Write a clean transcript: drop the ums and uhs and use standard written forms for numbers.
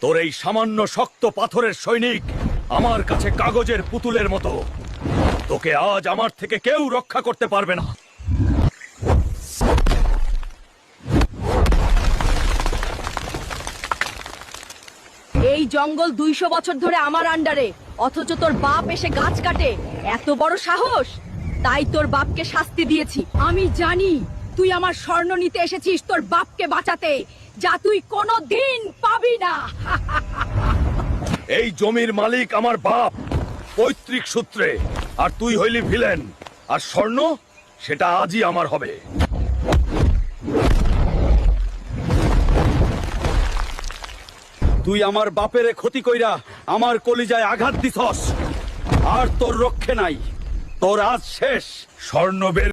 তোর এই সামান্য শক্ত পাথরের সৈনিক আমার কাছে কাগজের পুতুলের মতো। তোকে আজ আমার থেকে কেউ রক্ষা করতে পারবে না। এই জঙ্গল 200 বছর ধরে আমার আন্ডারে, অথচ তোর বাপ এসে গাছ কাটে। এত বড় সাহস! তাই তোর বাপকে শাস্তি দিয়েছি। আমি জানি তুই আমার স্বর্ণ নিতে এসেছিস তোর বাপকে বাঁচাতে, যা তুই কোনোদিন পাবি না। এই জমির মালিক আমার বাপ পৈতৃক সূত্রে, আর তুই হইলি ভিলেন। আর স্বর্ণ সেটা আজই আমার হবে। তুই আমার বাপেরে ক্ষতি কইরা আমার কলিজায় আঘাত দিছস, আর তোর রক্ষে নাই। তোর আজ শেষ। স্বর্ণ বের